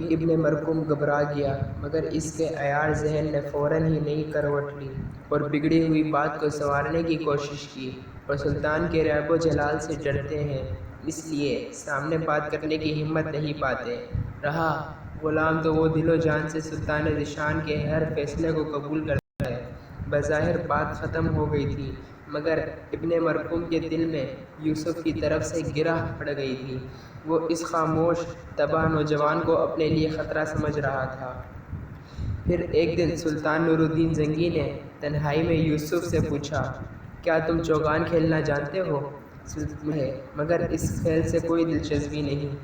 ابن مرکوم گھبرا گیا، مگر اس کے عیار ذہن نے فوراً ہی نئی کروٹ لی اور بگڑی ہوئی بات کو سنوارنے کی کوشش کی، اور سلطان کے رعب و جلال سے ڈرتے ہیں، اس لیے سامنے بات کرنے کی ہمت نہیں پاتے۔ رہا غلام تو وہ دل و جان سے سلطان ذیشان کے ہر فیصلے کو قبول کرتا ہے۔ بظاہر بات ختم ہو گئی تھی، مگر ابن مرکوم کے دل میں یوسف کی طرف سے گرہ پڑ گئی تھی۔ وہ اس خاموش تباہ نوجوان کو اپنے لیے خطرہ سمجھ رہا تھا۔ پھر ایک دن سلطان نور الدین زنگی نے تنہائی میں یوسف سے پوچھا، کیا تم چوگان کھیلنا جانتے ہو؟ مجھے مگر اس کھیل سے کوئی دلچسپی نہیں۔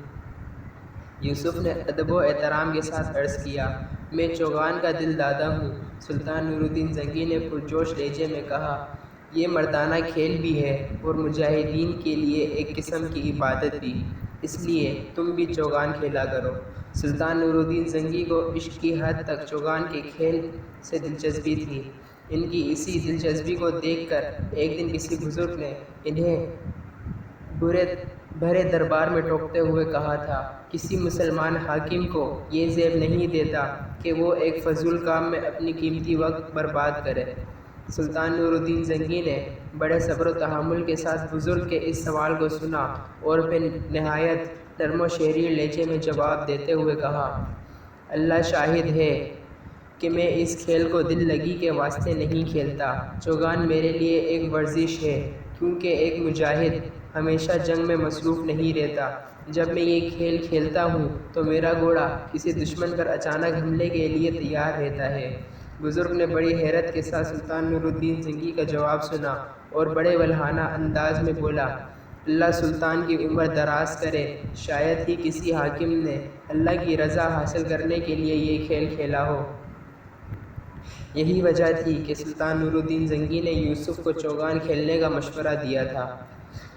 یوسف نے ادب و احترام کے ساتھ عرض کیا، میں چوگان کا دل دادا ہوں۔ سلطان نور الدین زنگی نے پرجوش لہجے میں کہا، یہ مردانہ کھیل بھی ہے اور مجاہدین کے لیے ایک قسم کی عبادت بھی، اس لیے تم بھی چوگان کھیلا کرو۔ سلطان نور الدین زنگی کو عشق کی حد تک چوگان کے کھیل سے دلچسپی تھی۔ ان کی اسی دلچسپی کو دیکھ کر ایک دن کسی بزرگ نے انہیں بھرے دربار میں ٹوکتے ہوئے کہا تھا، کسی مسلمان حاکم کو یہ زیب نہیں دیتا کہ وہ ایک فضول کام میں اپنی قیمتی وقت برباد کرے۔ سلطان نور الدین زنگی نے بڑے صبر و تحمل کے ساتھ بزرگ کے اس سوال کو سنا اور پھر نہایت نرم و شیریں لہجے میں جواب دیتے ہوئے کہا، اللہ شاہد ہے کہ میں اس کھیل کو دل لگی کے واسطے نہیں کھیلتا۔ چوگان میرے لیے ایک ورزش ہے، کیونکہ ایک مجاہد ہمیشہ جنگ میں مصروف نہیں رہتا۔ جب میں یہ کھیل کھیلتا ہوں تو میرا گھوڑا کسی دشمن پر اچانک حملے کے لیے تیار رہتا ہے۔ بزرگ نے بڑی حیرت کے ساتھ سلطان نور الدین زنگی کا جواب سنا اور بڑے ولہانہ انداز میں بولا، اللہ سلطان کی عمر دراز کرے، شاید ہی کسی حاکم نے اللہ کی رضا حاصل کرنے کے لیے یہ کھیل کھیلا ہو۔ یہی وجہ تھی کہ سلطان نور الدین زنگی نے یوسف کو چوگان کھیلنے کا مشورہ دیا تھا۔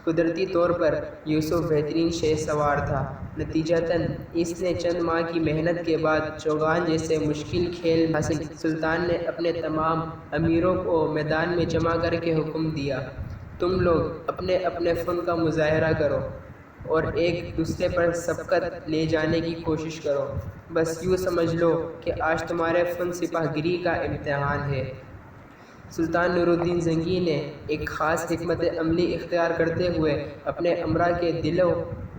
قدرتی طور پر یوسف بہترین شہ سوار تھا، نتیجتاً اس نے چند ماہ کی محنت کے بعد چوگان جیسے مشکل کھیل حاصل کیا۔ سلطان نے اپنے تمام امیروں کو میدان میں جمع کر کے حکم دیا، تم لوگ اپنے اپنے فن کا مظاہرہ کرو اور ایک دوسرے پر سبقت لے جانے کی کوشش کرو۔ بس یوں سمجھ لو کہ آج تمہارے فن سپاہ گیری کا امتحان ہے۔ سلطان نور الدین زنگی نے ایک خاص حکمت عملی اختیار کرتے ہوئے اپنے امراء کے دلوں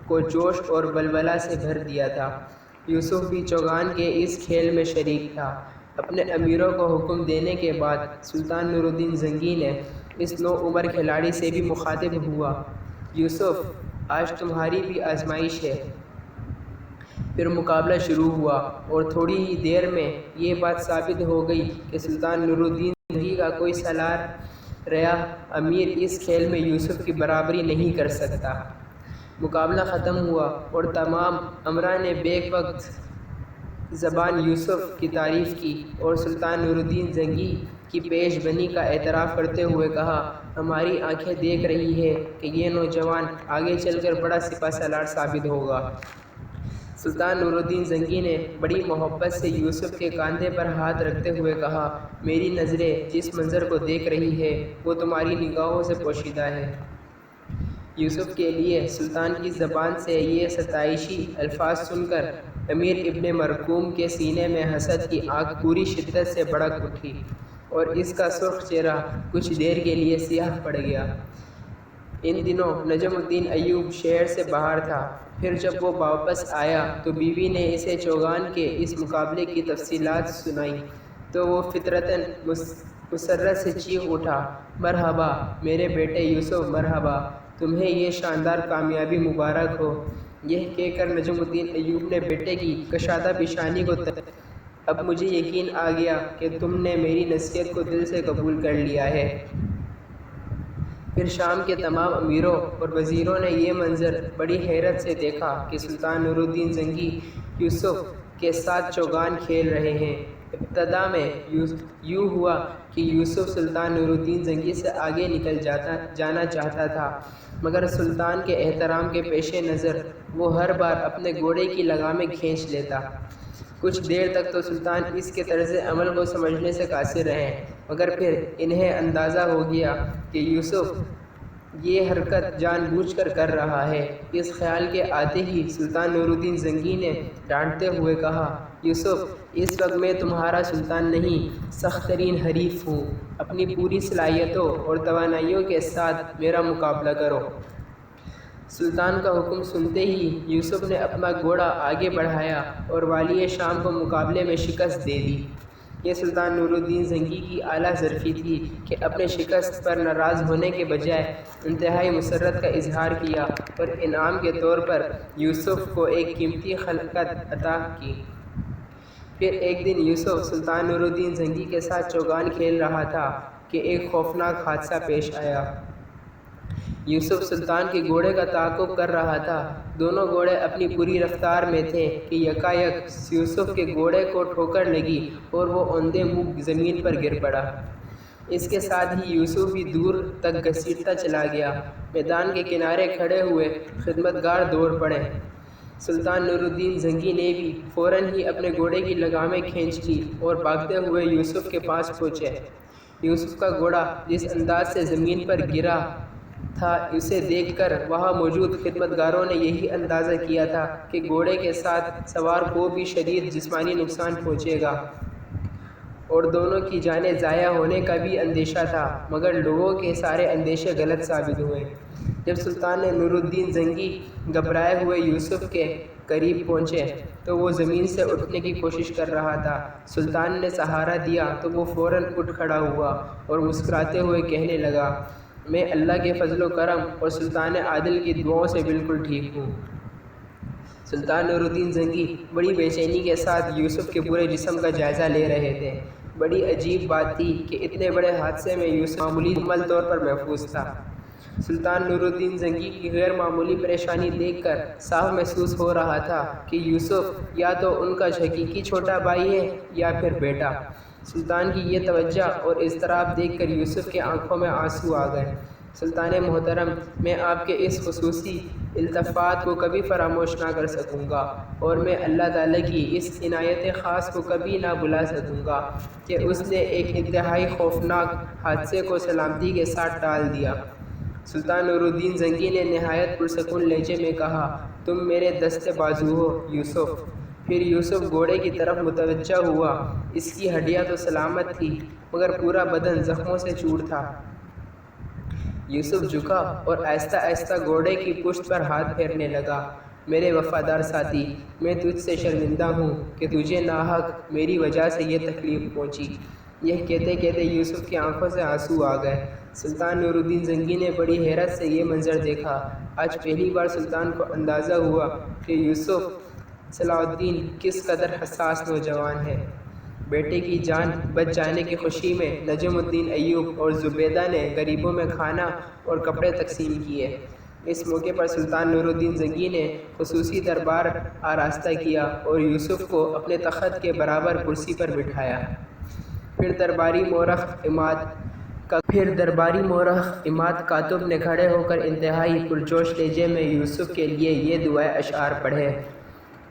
کو جوش اور ولولہ سے بھر دیا تھا۔ یوسف بھی چوگان کے اس کھیل میں شریک تھا۔ اپنے امیروں کو حکم دینے کے بعد سلطان نور الدین زنگی نے اس نوعمر کھلاڑی سے بھی مخاطب ہوا، یوسف آج تمہاری بھی آزمائش ہے۔ پھر مقابلہ شروع ہوا اور تھوڑی ہی دیر میں یہ بات ثابت ہو گئی کہ سلطان نور الدین زنگی کا کوئی سالار رہا امیر اس کھیل میں یوسف کی برابری نہیں کر سکتا۔ مقابلہ ختم ہوا اور تمام امراء نے بیک وقت زبان یوسف کی تعریف کی اور سلطان نور الدین زنگی کی پیش بنی کا اعتراف کرتے ہوئے کہا، ہماری آنکھیں دیکھ رہی ہے کہ یہ نوجوان آگے چل کر بڑا سپہ سالار ثابت ہوگا۔ سلطان نور الدین زنگی نے بڑی محبت سے یوسف کے کاندھے پر ہاتھ رکھتے ہوئے کہا، میری نظریں جس منظر کو دیکھ رہی ہے وہ تمہاری نگاہوں سے پوشیدہ ہے۔ یوسف کے لیے سلطان کی زبان سے یہ ستائشی الفاظ سن کر امیر ابن مرکوم کے سینے میں حسد کی آگ پوری شدت سے بھڑک اٹھی اور اس کا سرخ چہرہ کچھ دیر کے لیے سیاہ پڑ گیا۔ ان دنوں نجم الدین ایوب شہر سے باہر تھا۔ پھر جب وہ واپس آیا تو بیوی نے اسے چوگان کے اس مقابلے کی تفصیلات سنائیں تو وہ فطرتاً مسرت سے چیخ اٹھا، مرحبا میرے بیٹے یوسف، مرحبا، تمہیں یہ شاندار کامیابی مبارک ہو۔ یہ کہہ کر نجم الدین ایوب نے بیٹے کی کشادہ پیشانی کو اب مجھے یقین آ گیا کہ تم نے میری نصیحت کو دل سے قبول کر لیا ہے۔ پھر شام کے تمام امیروں اور وزیروں نے یہ منظر بڑی حیرت سے دیکھا کہ سلطان نور الدین زنگی یوسف کے ساتھ چوگان کھیل رہے ہیں۔ ابتدا میں یوں ہوا کہ یوسف سلطان نور الدین زنگی سے آگے نکل جانا چاہتا تھا، مگر سلطان کے احترام کے پیش نظر وہ ہر بار اپنے گھوڑے کی لگامیں کھینچ لیتا۔ کچھ دیر تک تو سلطان اس کے طرز عمل کو سمجھنے سے قاصر رہے، مگر پھر انہیں اندازہ ہو گیا کہ یوسف یہ حرکت جان بوجھ کر رہا ہے۔ اس خیال کے آتے ہی سلطان نور الدین زنگی نے ڈانٹتے ہوئے کہا، یوسف، اس وقت میں تمہارا سلطان نہیں، سخت ترین حریف ہوں۔ اپنی پوری صلاحیتوں اور توانائیوں کے ساتھ میرا مقابلہ کرو۔ سلطان کا حکم سنتے ہی یوسف نے اپنا گھوڑا آگے بڑھایا اور والی شام کو مقابلے میں شکست دے دی۔ یہ سلطان نور الدین زنگی کی اعلیٰ ظرفی تھی کہ اپنے شکست پر ناراض ہونے کے بجائے انتہائی مسرت کا اظہار کیا اور انعام کے طور پر یوسف کو ایک قیمتی خلعت عطا کی۔ پھر ایک دن یوسف سلطان نور الدین زنگی کے ساتھ چوگان کھیل رہا تھا کہ ایک خوفناک حادثہ پیش آیا۔ یوسف سلطان کے گھوڑے کا تعاقب کر رہا تھا۔ دونوں گھوڑے اپنی پوری رفتار میں تھے کہ یکایک یوسف کے گھوڑے کو ٹھوکر لگی اور وہ اوندے منہ زمین پر گر پڑا۔ اس کے ساتھ ہی یوسف بھی دور تک گھسیٹتا چلا گیا۔ میدان کے کنارے کھڑے ہوئے خدمتگار دوڑ پڑے۔ سلطان نور الدین زنگی نے بھی فوراً ہی اپنے گھوڑے کی لگامیں کھینچ لی اور بھاگتے ہوئے یوسف کے پاس پہنچے۔ یوسف کا گھوڑا جس انداز سے زمین پر گرا تھا، اسے دیکھ کر وہاں موجود خدمتگاروں نے یہی اندازہ کیا تھا کہ گھوڑے کے ساتھ سوار کو بھی شدید جسمانی نقصان پہنچے گا اور دونوں کی جانیں ضائع ہونے کا بھی اندیشہ تھا، مگر لوگوں کے سارے اندیشے غلط ثابت ہوئے۔ جب سلطان نور الدین زنگی گھبرائے ہوئے یوسف کے قریب پہنچے تو وہ زمین سے اٹھنے کی کوشش کر رہا تھا۔ سلطان نے سہارا دیا تو وہ فوراً اٹھ کھڑا ہوا اور مسکراتے ہوئے کہنے لگا، میں اللہ کے فضل و کرم اور سلطان عادل کی دعاؤں سے بالکل ٹھیک ہوں۔ سلطان نور الدین زنگی بڑی بے چینی کے ساتھ یوسف کے پورے جسم کا جائزہ لے رہے تھے۔ بڑی عجیب بات تھی کہ اتنے بڑے حادثے میں یوسف معمولی مکمل طور پر محفوظ تھا۔ سلطان نور الدین زنگی کی غیر معمولی پریشانی دیکھ کر صاف محسوس ہو رہا تھا کہ یوسف یا تو ان کا حقیقی چھوٹا بھائی ہے یا پھر بیٹا۔ سلطان کی یہ توجہ اور اضطراب دیکھ کر یوسف کے آنکھوں میں آنسو آ گئے۔ سلطان محترم، میں آپ کے اس خصوصی التفات کو کبھی فراموش نہ کر سکوں گا اور میں اللہ تعالیٰ کی اس عنایت خاص کو کبھی نہ بھلا سکوں گا کہ اس نے ایک انتہائی خوفناک حادثے کو سلامتی کے ساتھ ٹال دیا۔ سلطان نور الدین زنگی نے نہایت پرسکون لہجے میں کہا، تم میرے دست بازو ہو یوسف۔ پھر یوسف گھوڑے کی طرف متوجہ ہوا۔ اس کی ہڈیاں تو سلامت تھی مگر پورا بدن زخموں سے چور تھا۔ یوسف جھکا اور آہستہ آہستہ گھوڑے کی پشت پر ہاتھ پھیرنے لگا۔ میرے وفادار ساتھی، میں تجھ سے شرمندہ ہوں کہ تجھے ناحق میری وجہ سے یہ تکلیف پہنچی۔ یہ کہتے کہتے یوسف کی آنکھوں سے آنسو آ گئے۔ سلطان نور الدین زنگی نے بڑی حیرت سے یہ منظر دیکھا۔ آج پہلی بار سلطان کو اندازہ ہوا کہ یوسف صلاح الدین کس قدر حساس نوجوان ہے۔ بیٹے کی جان بچ جانے کی خوشی میں نجم الدین ایوب اور زبیدہ نے غریبوں میں کھانا اور کپڑے تقسیم کیے۔ اس موقع پر سلطان نور الدین زنگی نے خصوصی دربار آراستہ کیا اور یوسف کو اپنے تخت کے برابر کرسی پر بٹھایا۔ پھر درباری مورخ عماد کاتب نے کھڑے ہو کر انتہائی پرجوش لہجے میں یوسف کے لیے یہ دعائے اشعار پڑھے۔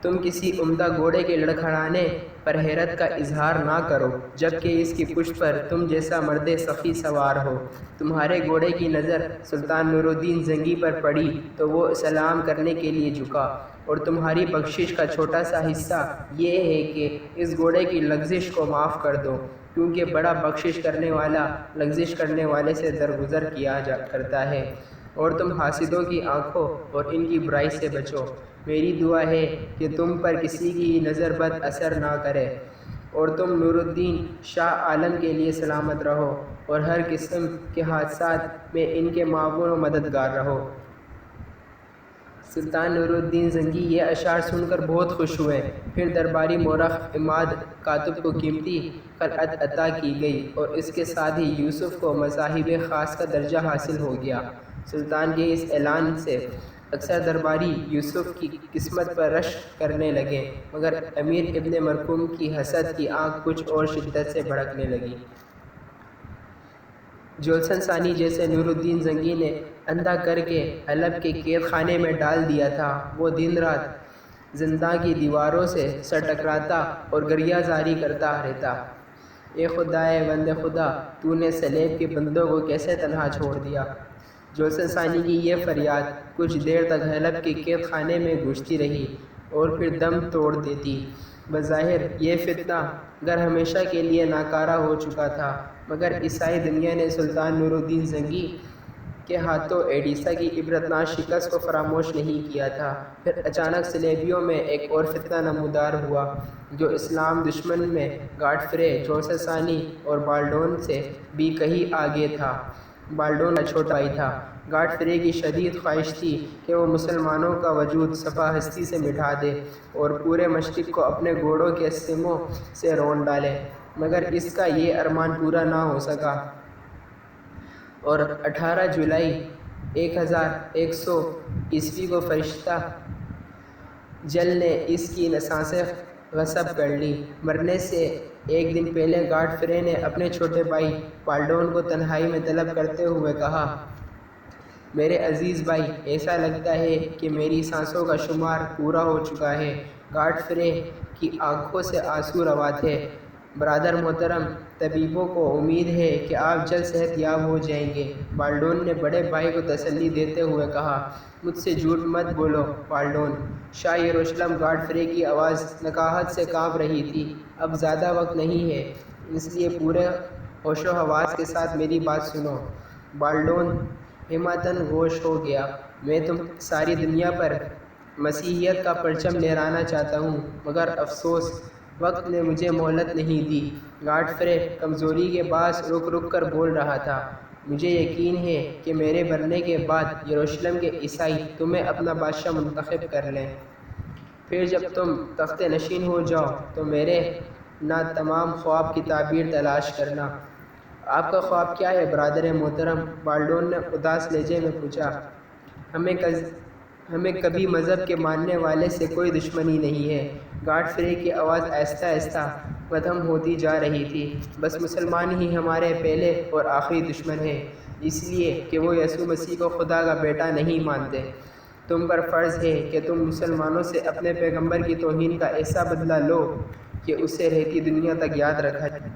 تم کسی عمدہ گھوڑے کے لڑکھڑانے پر حیرت کا اظہار نہ کرو جبکہ اس کی پشت پر تم جیسا مرد سخی سوار ہو۔ تمہارے گھوڑے کی نظر سلطان نور الدین زنگی پر پڑی تو وہ سلام کرنے کے لیے جھکا، اور تمہاری بخشش کا چھوٹا سا حصہ یہ ہے کہ اس گھوڑے کی لغزش کو معاف کر دو، کیونکہ بڑا بخشش کرنے والا لغزش کرنے والے سے درگزر کیا کرتا ہے، اور تم حاسدوں کی آنکھوں اور ان کی برائی سے بچو۔ میری دعا ہے کہ تم پر کسی کی نظر بد اثر نہ کرے اور تم نور الدین شاہ عالم کے لیے سلامت رہو اور ہر قسم کے حادثات میں ان کے معاون و مددگار رہو۔ سلطان نور الدین زنگی یہ اشعار سن کر بہت خوش ہوئے۔ پھر درباری مورخ عماد کاتب کو قیمتی خلعت عطا کی گئی اور اس کے ساتھ ہی یوسف کو مصاحب خاص کا درجہ حاصل ہو گیا۔ سلطان کے اس اعلان سے اکثر درباری یوسف کی قسمت پر رشک کرنے لگے، مگر امیر ابن مرکوم کی حسد کی آگ کچھ اور شدت سے بھڑکنے لگی۔ جولسن ثانی جیسے نور الدین زنگی نے اندھا کر کے حلب کے قید خانے میں ڈال دیا تھا، وہ دن رات زنداں کی دیواروں سے سر ٹکراتا اور گریہ زاری کرتا رہتا، اے خدائے بندے خدا، تو نے سلیب کے بندوں کو کیسے تنہا چھوڑ دیا۔ جوسف ثانی کی یہ فریاد کچھ دیر تک حلب کے قید خانے میں گونجتی رہی اور پھر دم توڑ دیتی۔ بظاہر یہ فتنہ گر ہمیشہ کے لیے ناکارہ ہو چکا تھا، مگر عیسائی دنیا نے سلطان نور الدین زنگی کے ہاتھوں ایڈیسا کی عبرتناک شکست کو فراموش نہیں کیا تھا۔ پھر اچانک صلیبیوں میں ایک اور فتنہ نمودار ہوا جو اسلام دشمن میں گاڈفرے، جوسف ثانی اور بالڈون سے بھی کہیں آگے تھا۔ بالڈون کا چھوٹا بھائی تھا۔ گاڈفرے کی شدید خواہش تھی کہ وہ مسلمانوں کا وجود صفحہ ہستی سے مٹا دے اور پورے مشرق کو اپنے گھوڑوں کے سموں سے رون ڈالے، مگر اس کا یہ ارمان پورا نہ ہو سکا اور 18 جولائی 1100 عیسوی کو فرشتہ جل نے اس کی سانسیں غصب کر لی۔ مرنے سے ایک دن پہلے گاڈفرے نے اپنے چھوٹے بھائی بالڈون کو تنہائی میں طلب کرتے ہوئے کہا، میرے عزیز بھائی، ایسا لگتا ہے کہ میری سانسوں کا شمار پورا ہو چکا ہے۔ گاڈفرے کی آنکھوں سے آنسو رواں تھے۔ برادر محترم، طبیبوں کو امید ہے کہ آپ جلد صحت یاب ہو جائیں گے۔ بالڈون نے بڑے بھائی کو تسلی دیتے ہوئے کہا، مجھ سے جھوٹ مت بولو بالڈون۔ شاہ یروشلم، گاڈفرے کی آواز نکاہت سے کانپ رہی تھی، اب زیادہ وقت نہیں ہے، اس لیے پورے ہوش و حواس کے ساتھ میری بات سنو۔ بالڈون ہمتاً گوش ہو گیا، میں تم ساری دنیا پر مسیحیت کا پرچم لہرانا چاہتا ہوں، مگر افسوس وقت نے مجھے مہلت نہیں دی۔ گاڈفرے کمزوری کے باعث رک رک کر بول رہا تھا، مجھے یقین ہے کہ میرے مرنے کے بعد یروشلم کے عیسائی تمہیں اپنا بادشاہ منتخب کر لیں۔ پھر جب تم تخت نشین ہو جاؤ تو میرے ناتمام خواب کی تعبیر تلاش کرنا۔ آپ کا خواب کیا ہے برادر محترم؟ بالڈون نے اداس لہجے میں پوچھا۔ ہمیں کبھی مذہب کے ماننے والے سے کوئی دشمنی نہیں ہے۔ گاڈفرے کی آواز آہستہ آہستہ ختم ہوتی جا رہی تھی، بس مسلمان ہی ہمارے پہلے اور آخری دشمن ہیں، اس لیے کہ وہ یسوع مسیح کو خدا کا بیٹا نہیں مانتے۔ تم پر فرض ہے کہ تم مسلمانوں سے اپنے پیغمبر کی توہین کا ایسا بدلہ لو کہ اسے رہتی دنیا تک یاد رکھا جائے۔